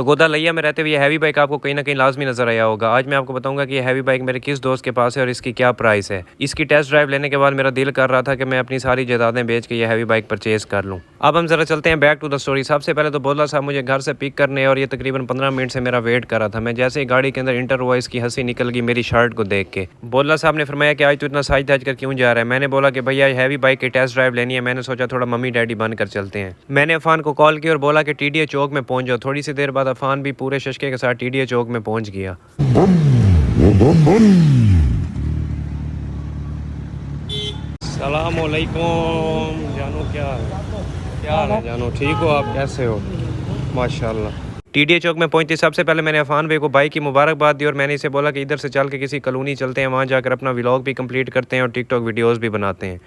तो गोदा लिया में रहते हुए ये हैवी बाइक आपको कहीं ना कहीं लाजमी नजर आया होगा। आज मैं आपको बताऊंगा कि ये हैवी बाइक मेरे किस दोस्त के पास है और इसकी क्या प्राइस है। इसकी टेस्ट ड्राइव लेने के बाद मेरा दिल कर रहा था कि मैं अपनी सारी जायदादें बेच के ये हैवी बाइक परचेज कर लूँ। अब हम जरा चलते हैं बैक टू द स्टोरी। सबसे पहले तो बोला साहब मुझे घर से पिक करने और ये तकरीबन 15 मिनट से मेरा वेट कर रहा था। मैं जैसे ही गाड़ी के अंदर इंटर हुआ इसकी हंसी निकल गई मेरी शर्ट को देख के। बोला साहब ने फरमाया कि आज तो इतना साज धाज कर क्यों जा रहा है। मैंने बोला कि भैया हैवी बाइक की टेस्ट ड्राइव लेनी है। मैंने सोचा थोड़ा मम्मी डैडी बनकर चलते हैं। मैंने अफान को कॉल किया और बोला कि टीडीए चौक में पहुंच जाओ। थोड़ी सी देर बाद अफान भी पूरे शशके के साथ टीडीए चौक में पहुंच गया। सलामुअलैकुम जानू, क्या हाल है जानू, ठीक हो आप, कैसे हो? माशाल्लाह। टीडीए चौक में पहुंचते सबसे पहले मैंने अफान भाई को बाइक की मुबारकबाद दी और मैंने इसे बोला कि इधर से चल के किसी कॉलोनी चलते हैं, वहां जाकर अपना व्लॉग भी कंप्लीट करते हैं और टिकटॉक वीडियोस भी बनाते हैं।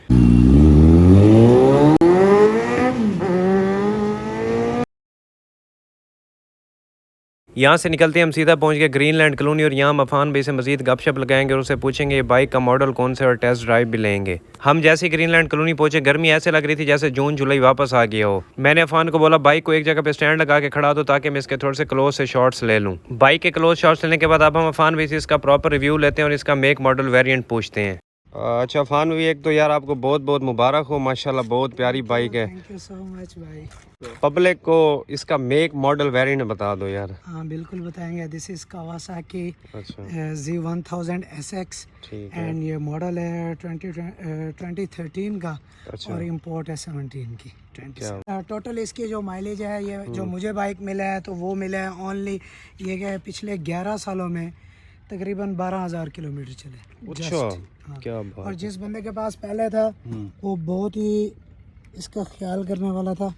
यहाँ से निकलते हैं हम सीधा पहुँच गए ग्रीनलैंड कॉलोनी और यहाँ हम अफान भाई से मजीद गपशप लगाएंगे और उससे पूछेंगे ये बाइक का मॉडल कौन सा और टेस्ट ड्राइव भी लेंगे। हम जैसे ही ग्रीनलैंड कॉलोनी पहुंचे गर्मी ऐसे लग रही थी जैसे जून जुलाई वापस आ गया हो। मैंने अफान को बोला बाइक को एक जगह पे स्टैंड लगा के खड़ा दो ताकि मैं इसके थोड़े से क्लोज से शॉट्स ले लूँ। बाइक के क्लोज शॉट्स लेने के बाद अब हम अफान भाई से इसका प्रॉपर रिव्यू लेते हैं और इसका मेक मॉडल वेरियंट पूछते हैं। अच्छा अफान भाई, एक तो यार आपको बहुत बहुत मुबारक हो, माशाल्लाह बहुत प्यारी बाइक है। थैंक यू सो मच भाई। पब्लिक को इसका मेक मॉडल वेरिएंट बता दो यार। हाँ बिल्कुल बताएंगे। दिस इज कावासाकी अच्छा Z1000 SX एंड ये मॉडल है 2013 का। अच्छा। और इम्पोर्ट है 17 की 20। टोटल इसकी जो माइलेज है ये जो मुझे बाइक मिला है तो वो मिला है ओनली ये क्या पिछले 11 सालों में तकरीबन 12,000 किलोमीटर चले। अच्छा हाँ। क्या बात। और जिस बंदे के पास पहले था वो बहुत ही इसका ख्याल करने वाला था।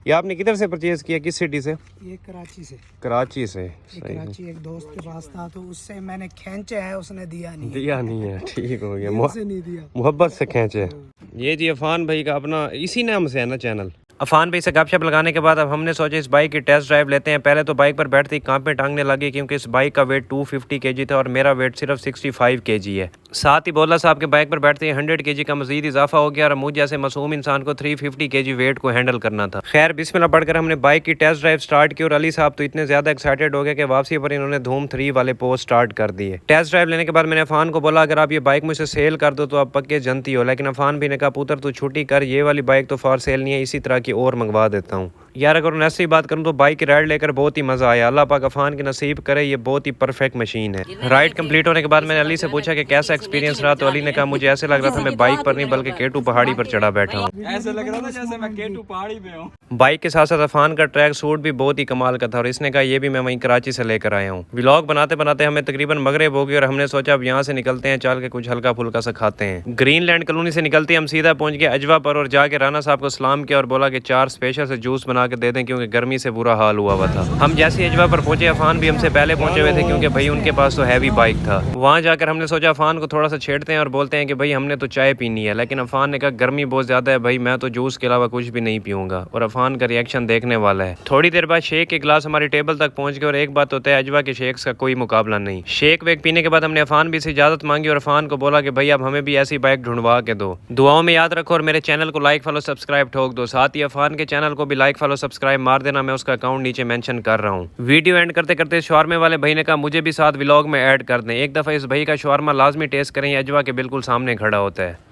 ये आपने किधर से परचेज किया, किस सिटी से? ये कराची से। कराची से? कराची एक दोस्त के पास था तो उससे मैंने खींचा है, उसने दिया नहीं है। ठीक हो गया, नहीं दिया, मोहब्बत से खींचे। ये जी अफान भाई का अपना इसी नाम से है ना चैनल। अफान भाई से गपशप लगाने के बाद अब हमने सोचा इस बाइक की टेस्ट ड्राइव लेते हैं। पहले तो बाइक पर बैठते ही कांपे टांगने लगी क्योंकि इस बाइक का वेट 250 kg था और मेरा वेट सिर्फ 65 kg है। साथ ही बोला साहब के बाइक पर बैठते ही 100 kg का मजीद इजाफा हो गया और मुझे जैसे मासूम इंसान को 350 kg वेट को हैंडल करना था। खैर बिस्मिल्लाह पढ़कर हमने बाइक की टेस्ट ड्राइव स्टार्ट की और अली साहब तो इतने ज्यादा एक्साइटेड हो गए कि वापसी पर इन्होंने धूम 3 वाले पोस्ट स्टार्ट कर दिए। टेस्ट ड्राइव लेने के बाद मैंने अफान को बोला अगर आप ये बाइक मुझसे सेल कर दो तो आप पक्के जनती हो, लेकिन अफान भी ने कहा पुत्र तू छुट्टी कर, ये वाली बाइक तो फॉर सेल नहीं है, इसी तरह की और मंगवा देता हूँ। यार अगर नैसी बात करूँ तो बाइक की राइड लेकर बहुत ही मजा आया। अल्लाह पाक अफान की नसीब करे, ये बहुत ही परफेक्ट मशीन है। राइड कंप्लीट होने के बाद मैंने अली से पूछा कि कैसा एक्सपीरियंस रहा, तो अली ने कहा मुझे ऐसे लग रहा था मैं बाइक पर नहीं बल्कि केटू पहाड़ी पर चढ़ा बैठा हूँ। ऐसा लग रहा था जैसे मैं केटू पहाड़ी पे हूँ। बाइक के साथ साथ अफान का ट्रैक सूट भी बहुत ही कमाल का था और इसने कहा ये भी मैं वहीं कराची से लेकर आया हूँ। व्लॉग बनाते बनाते हमें तकरीबन मगरिब हो गई और हमने सोचा अब यहाँ से निकलते हैं, चल के कुछ हल्का फुल्का सा खाते हैं। ग्रीनलैंड कॉलोनी से निकलते हम सीधा पहुंच गए अजवा पर और जाके राना साहब को सलाम किया और बोला कि 4 स्पेशल से जूस बना के दे दें क्योंकि गर्मी से बुरा हाल हुआ था। हम जैसे अजवा पर पहुंचे अफान भी हमसे पहले पहुंचे हुए थे क्योंकि भाई उनके पास तो हैवी बाइक था। वहाँ जाकर हमने सोचा अफान को थोड़ा सा छेड़ते हैं और बोलते हैं कि भाई हमने तो चाय पीनी है, लेकिन अफान ने कहा गर्मी बहुत ज्यादा है भाई, मैं तो जूस के अलावा कुछ भी नहीं पीऊंगा। और अफान का रिएक्शन देखने वाला है। थोड़ी देर बाद शेक के गिलास हमारी टेबल तक पहुंच गए और एक बात होता है अजवा के शेक्स का कोई मुकाबला नहीं। शेक वेक पीने के बाद हमने अफान भी से इजाजत मांगी और अफान को बोला कि भाई अब हमें भी ऐसी बाइक ढूंढवा के दो। दुआओं में याद रखो और मेरे चैनल को लाइक फॉलो सब्सक्राइब ठोक दो। साथ ही अफान के चैनल को भी लाइक फॉलो सब्सक्राइब मार देना, मैं उसका अकाउंट नीचे मेंशन कर रहा हूँ। वीडियो एंड करते करते शॉर्मे वाले भाई ने कहा मुझे भी साथ व्लॉग में ऐड कर दें। एक दफा इस भाई का शॉर्मा लाजमी टेस्ट करें, अजवा के बिल्कुल सामने खड़ा होता है।